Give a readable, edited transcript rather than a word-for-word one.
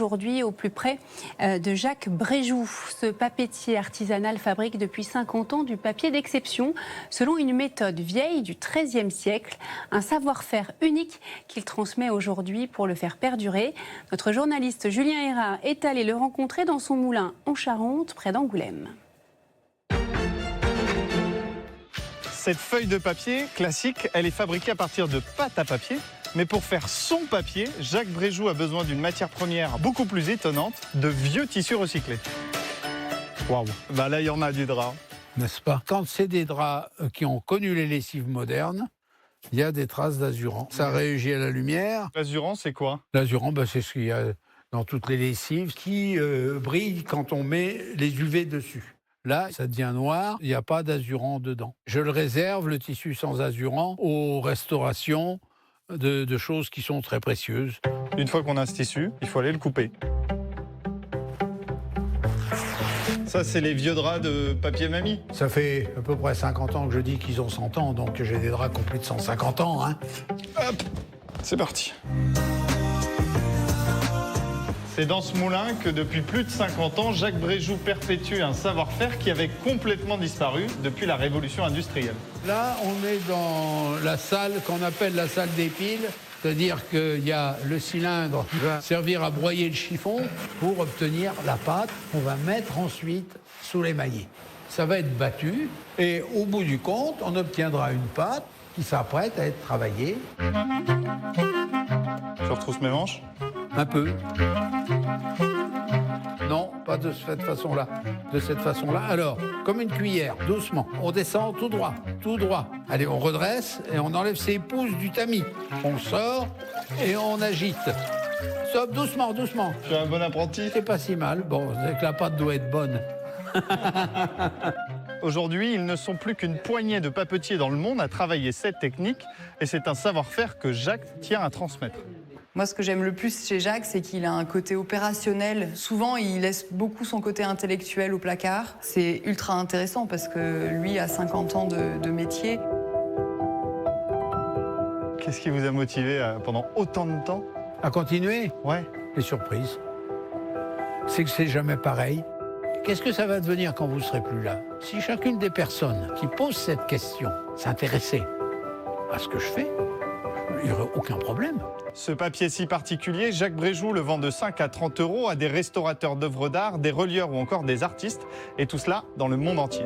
aujourd'hui au plus près de Jacques Bréjoux. Ce papetier artisanal fabrique depuis 50 ans du papier d'exception selon une méthode vieille du XIIIe siècle, un savoir-faire unique qu'il transmet aujourd'hui pour le faire perdurer. Notre journaliste Julien Hérard est allé le rencontrer dans son moulin en Charente, près d'Angoulême. Cette feuille de papier classique, elle est fabriquée à partir de pâte à papier. Mais pour faire son papier, Jacques Bréjoux a besoin d'une matière première beaucoup plus étonnante, de vieux tissus recyclés. Waouh, bah là il y en a du drap. N'est-ce pas? Quand c'est des draps qui ont connu les lessives modernes, il y a des traces d'azurant. Ça réagit à la lumière. L'azurant, c'est quoi? L'azurant, c'est ce qu'il y a dans toutes les lessives qui brillent quand on met les UV dessus. Là, ça devient noir, il n'y a pas d'azurant dedans. Je le réserve, le tissu sans azurant, aux restaurations de choses qui sont très précieuses. Une fois qu'on a ce tissu, il faut aller le couper. Ça, c'est les vieux draps de papier mamie. Ça fait à peu près 50 ans que je dis qu'ils ont 100 ans, donc j'ai des draps qui ont plus de 150 ans. Hein. Hop, c'est parti. C'est dans ce moulin que depuis plus de 50 ans, Jacques Bréjoux perpétue un savoir-faire qui avait complètement disparu depuis la révolution industrielle. Là, on est dans la salle qu'on appelle la salle des piles, c'est-à-dire qu'il y a le cylindre qui va servir à broyer le chiffon pour obtenir la pâte qu'on va mettre ensuite sous l'émaillé. Ça va être battu et au bout du compte, on obtiendra une pâte qui s'apprête à être travaillée. Je retrousse mes manches. Un peu. Non, pas de cette façon-là. De cette façon-là. Alors, comme une cuillère, doucement. On descend tout droit, tout droit. Allez, on redresse et on enlève ses pouces du tamis. On sort et on agite. Stop, doucement, doucement. Je suis un bon apprenti. C'est pas si mal. Bon, c'est que la pâte doit être bonne. Aujourd'hui, ils ne sont plus qu'une poignée de papetiers dans le monde à travailler cette technique. Et c'est un savoir-faire que Jacques tient à transmettre. Moi, ce que j'aime le plus chez Jacques, c'est qu'il a un côté opérationnel. Souvent, il laisse beaucoup son côté intellectuel au placard. C'est ultra intéressant parce que lui a 50 ans de métier. Qu'est-ce qui vous a motivé pendant autant de temps? À continuer? Ouais. Les surprises. C'est que c'est jamais pareil. Qu'est-ce que ça va devenir quand vous ne serez plus là? Si chacune des personnes qui posent cette question s'intéressait à ce que je fais, il n'y aurait aucun problème. Ce papier si particulier, Jacques Bréjoux le vend de 5 à 30 € à des restaurateurs d'œuvres d'art, des relieurs ou encore des artistes. Et tout cela dans le monde entier.